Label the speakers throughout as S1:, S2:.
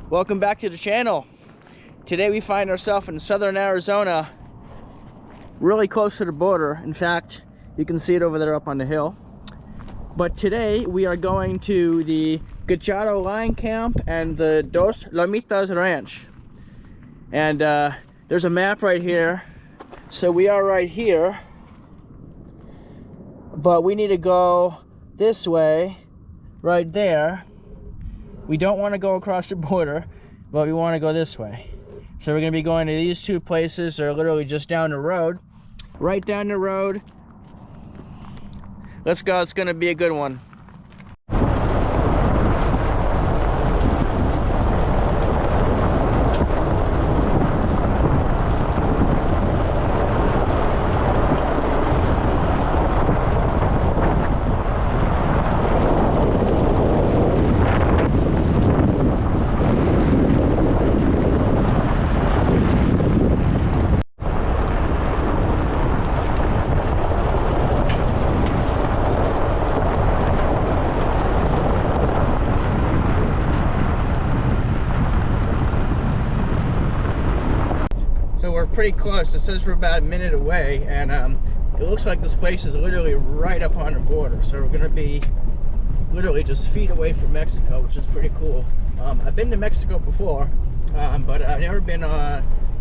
S1: Welcome back to the channel. Today we find ourselves in southern Arizona, really close to the border. In fact, you can see it over there up on the hill. But today we are going to the Gachado Lion Camp and the Dos Lomitas Ranch. And there's a map right here. So we are right here, but we need to go this way, right there. We don't want to go across the border, but we want to go this way. So we're going to be going to these two places. They're literally just down the road, right down the road. Let's go. It's going to be a good one. So we're pretty close. It says we're about a minute away, and it looks like this place is literally right up on the border. So we're gonna be literally just feet away from Mexico, which is pretty cool. I've been to Mexico before, but I've never been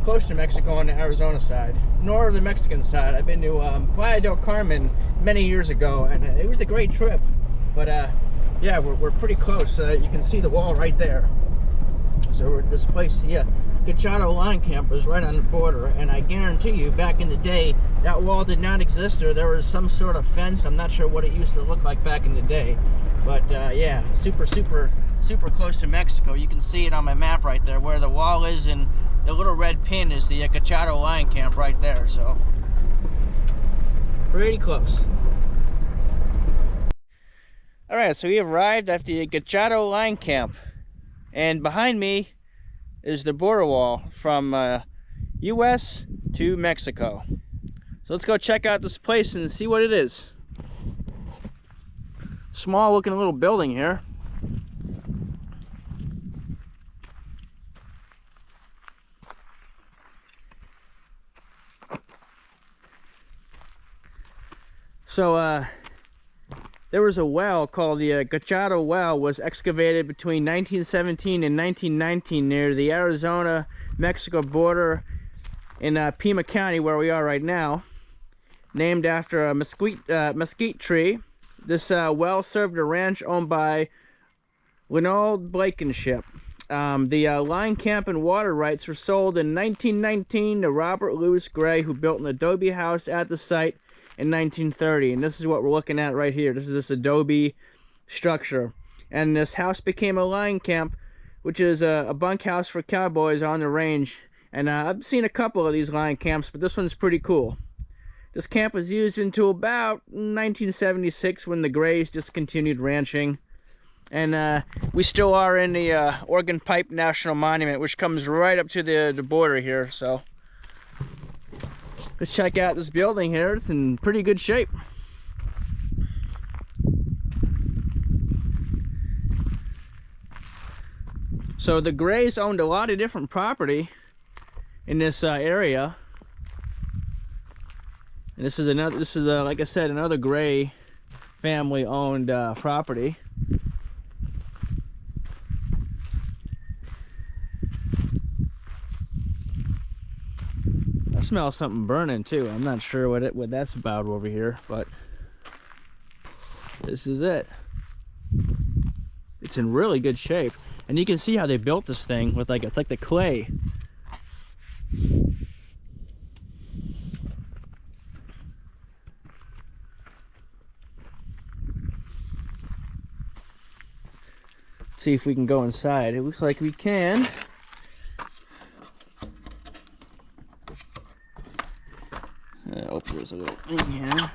S1: close to Mexico on the Arizona side, nor the Mexican side. I've been to Playa del Carmen many years ago, and it was a great trip. But yeah, we're pretty close. You can see the wall right there. So this place, yeah, Gachado Lion Camp is right on the border, and I guarantee you, back in the day, that wall did not exist, or there was some sort of fence. I'm not sure what it used to look like back in the day, but yeah, super close to Mexico. You can see it on my map right there, where the wall is, and the little red pin is the Gachado Lion Camp right there. So pretty close. All right, so we have arrived at the Gachado Lion Camp, and behind me is the border wall from US to Mexico. So let's go check out this place and see what it is. Small looking little building here. So there was a well called the Gachado Well, was excavated between 1917 and 1919 near the Arizona-Mexico border in Pima County, where we are right now, named after a mesquite tree. This well served a ranch owned by Leonard Blankenship. The Lion Camp and water rights were sold in 1919 to Robert Louis Gray, who built an adobe house at the site in 1930, and this is what we're looking at right here. This is this adobe structure, and this house became a lion camp, which is a bunkhouse for cowboys on the range. And I've seen a couple of these lion camps, but this one's pretty cool. This camp was used until about 1976, when the Grays discontinued ranching, and we still are in the Organ Pipe National Monument, which comes right up to the border here. So let's check out this building here. It's in pretty good shape. So the Grays owned a lot of different property in this area. And this is like I said, another Gray family owned property. I smell something burning too. I'm not sure what that's about over here, but this is it. It's in really good shape, and you can see how they built this thing with it's like the clay. Let's see if we can go inside. It looks like we can. Oh, there's a little thing here.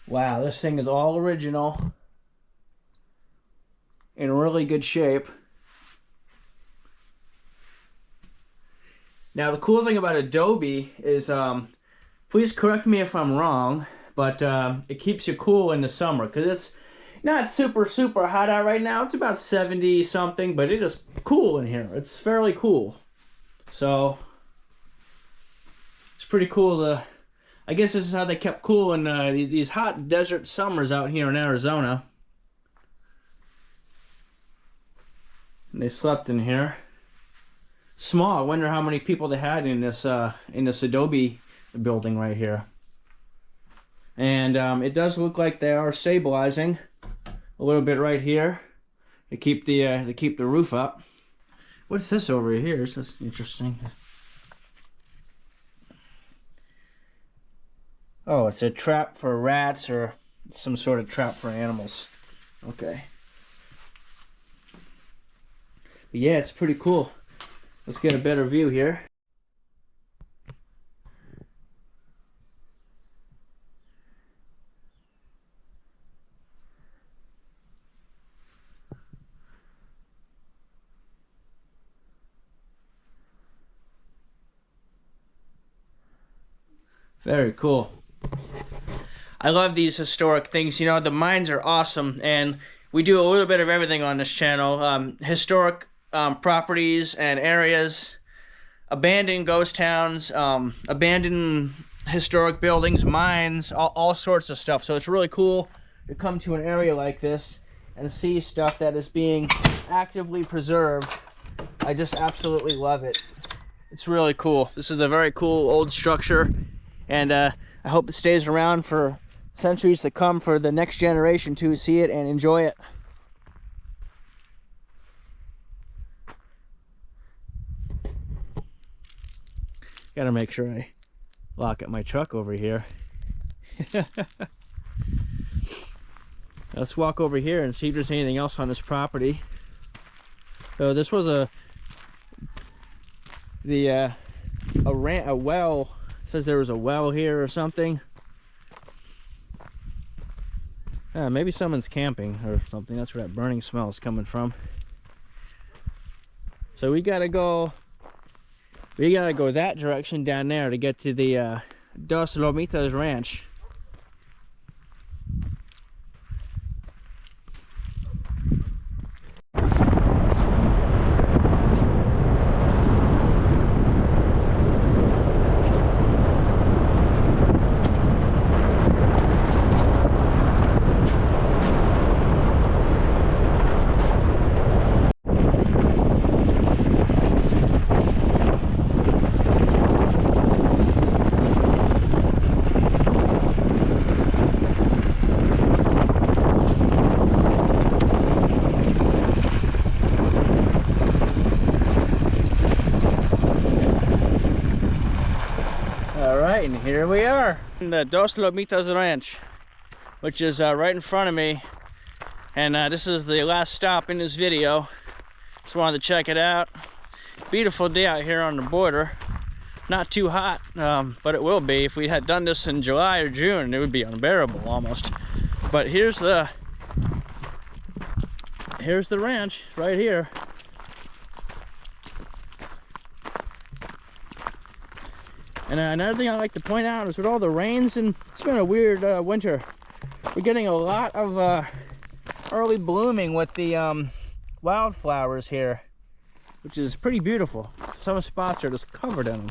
S1: Wow, this thing is all original, in really good shape. Now the cool thing about adobe is, please correct me if I'm wrong, but it keeps you cool in the summer because it's not super hot out right now. It's about 70 something, but it is cool in here. It's fairly cool, so it's pretty cool to, I guess this is how they kept cool in these hot desert summers out here in Arizona. And they slept in here. Small. I wonder how many people they had in this adobe building right here. And it does look like they are stabilizing a little bit right here to keep the roof up. What's this over here? This is interesting. Oh, it's a trap for rats or some sort of trap for animals. Okay. But yeah, it's pretty cool. Let's get a better view here. Very cool. I love these historic things. You know, the mines are awesome, and we do a little bit of everything on this channel. Historic properties and areas, abandoned ghost towns, abandoned historic buildings, mines, all sorts of stuff. So it's really cool to come to an area like this and see stuff that is being actively preserved. I just absolutely love it. It's really cool. This is a very cool old structure, and I hope it stays around for centuries to come for the next generation to see it and enjoy it. Gotta make sure I lock up my truck over here. Let's walk over here and see if there's anything else on this property. So this was a well. It says there was a well here or something. Maybe someone's camping or something. That's where that burning smell is coming from. So we gotta go that direction down there to get to the Dos Lomitas Ranch. And here we are in the Dos Lomitas Ranch, which is right in front of me, and this is the last stop in this video. Just wanted to check it out. Beautiful day out here on the border. Not too hot, but it will be. If we had done this in July or June, it would be unbearable almost. But here's the ranch right here. And another thing I'd like to point out is with all the rains, and it's been a weird winter, we're getting a lot of early blooming with the wildflowers here, which is pretty beautiful. Some spots are just covered in them.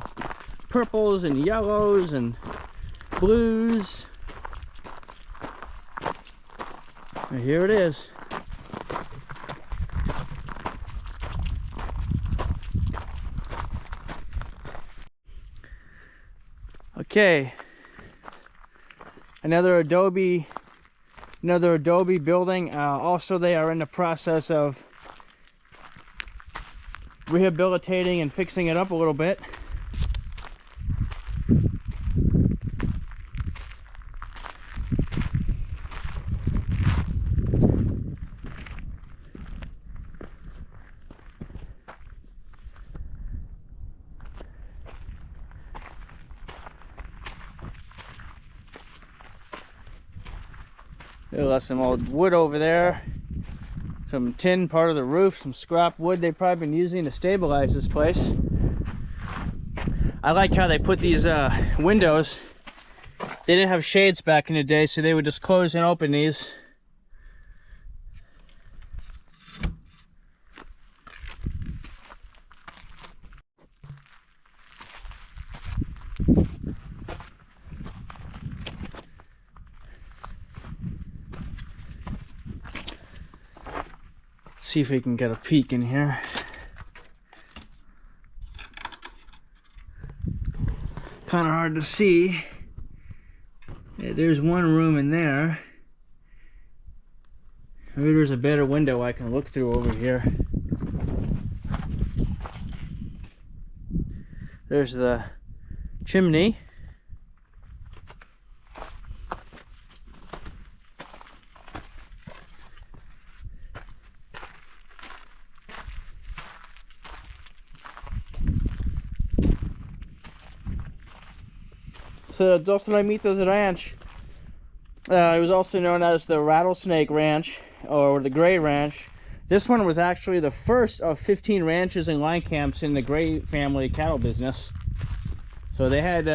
S1: Purples and yellows and blues. And here it is. Okay, another adobe building. Also, they are in the process of rehabilitating and fixing it up a little bit. They left some old wood over there, some tin part of the roof, some scrap wood they've probably been using to stabilize this place. I like how they put these windows They didn't have shades back in the day, so they would just close and open these. See if we can get a peek in here. Kind of hard to see. Yeah, there's one room in there. Maybe there's a better window I can look through over here. There's the chimney. So Dos Lamitos Ranch, it was also known as the Rattlesnake Ranch or the Gray Ranch. This one was actually the first of 15 ranches and line camps in the Gray family cattle business. So they had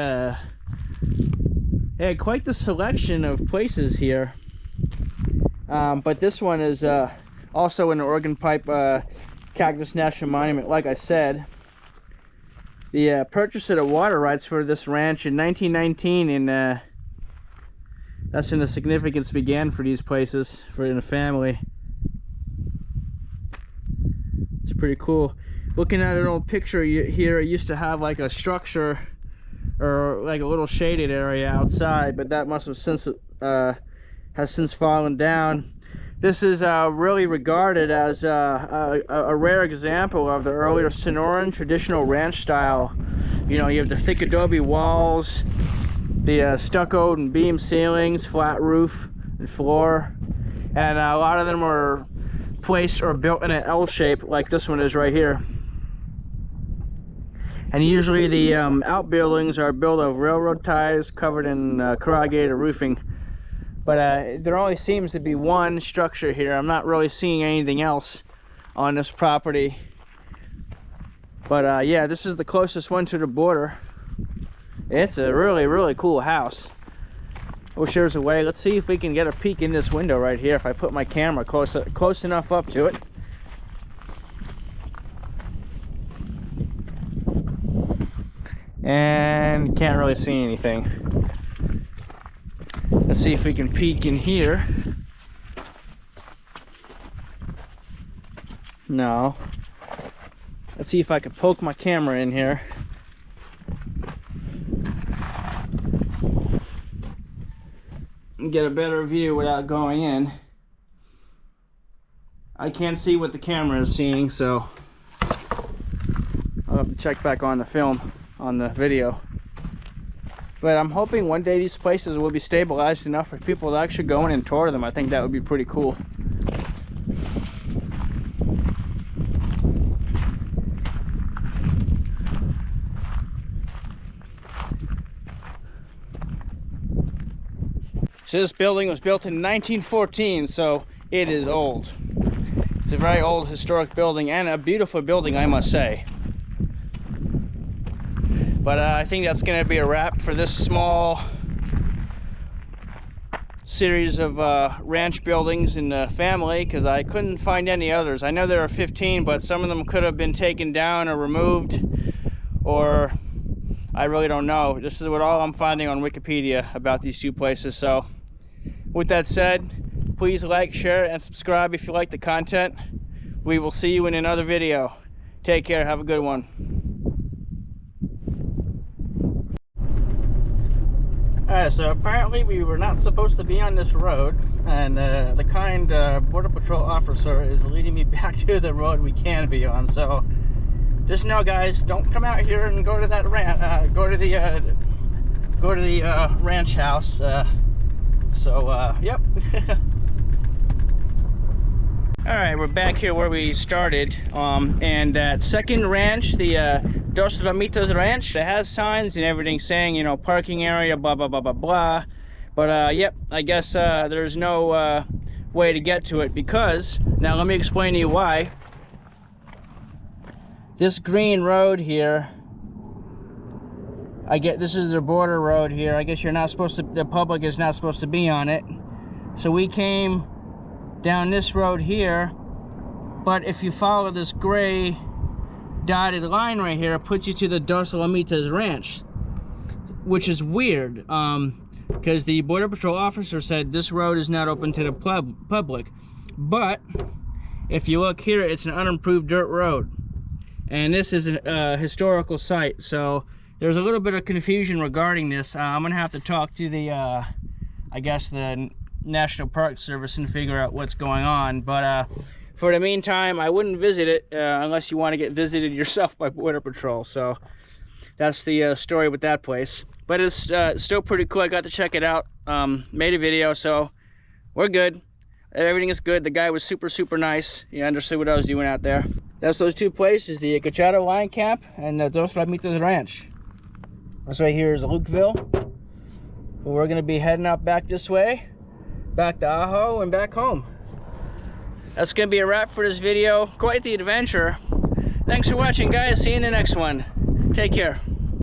S1: quite the selection of places here. But this one is also an Oregon Pipe Cactus National Monument, like I said. The purchase of the water rights for this ranch in 1919, and that's when the significance began for these places, for in a family. It's pretty cool. Looking at an old picture here, it used to have like a structure or like a little shaded area outside, but that must have since has since fallen down. This is really regarded as a rare example of the earlier Sonoran traditional ranch style. You know, you have the thick adobe walls, the stuccoed and beam ceilings, flat roof and floor, and a lot of them are placed or built in an L shape like this one is right here. And usually the outbuildings are built of railroad ties covered in corrugated roofing. But there only seems to be one structure here. I'm not really seeing anything else on this property. But yeah, this is the closest one to the border. It's a really, really cool house. I wish there was a way. Let's see if we can get a peek in this window right here if I put my camera close enough up to it. And can't really see anything. Let's see if we can peek in here. No. Let's see if I can poke my camera in here. And get a better view without going in. I can't see what the camera is seeing, so I'll have to check back on the film, on the video. But I'm hoping one day these places will be stabilized enough for people to actually go in and tour them. I think that would be pretty cool. So this building was built in 1914, so it is old. It's a very old historic building and a beautiful building, I must say. But I think that's going to be a wrap for this small series of ranch buildings in the family, because I couldn't find any others. I know there are 15, but some of them could have been taken down or removed, or I really don't know. This is what all I'm finding on Wikipedia about these two places. So with that said, please like, share, and subscribe if you like the content. We will see you in another video. Take care. Have a good one. Alright, so apparently we were not supposed to be on this road, and the kind Border Patrol officer is leading me back to the road we can be on. So just know, guys, don't come out here and go to that go to the ranch house. Yep. Alright, we're back here where we started, and that second ranch, the Dos Lamitos Ranch, it has signs and everything saying, you know, parking area, blah blah blah blah blah. But yep, I guess there's no way to get to it, because now let me explain to you why. This green road here, this is the border road here. I guess you're not supposed to, the public is not supposed to be on it. So we came down this road here, but if you follow this gray dotted line right here, it puts you to the Dos Lomitas Ranch, which is weird, because the Border Patrol officer said this road is not open to the public. But if you look here, it's an unimproved dirt road, and this is a historical site, so there's a little bit of confusion regarding this. I'm gonna have to talk to the I guess the National Park Service and figure out what's going on. But for the meantime, I wouldn't visit it unless you want to get visited yourself by Border Patrol. So that's the story with that place. But it's still pretty cool. I got to check it out. Made a video, so we're good. Everything is good. The guy was super nice. He understood what I was doing out there. That's those two places, the Gachado Lion Camp and the Dos Lomitas Ranch. This right here is Lukeville. We're going to be heading up back this way, back to Ajo and back home. That's going to be a wrap for this video. Quite the adventure. Thanks for watching, guys. See you in the next one. Take care.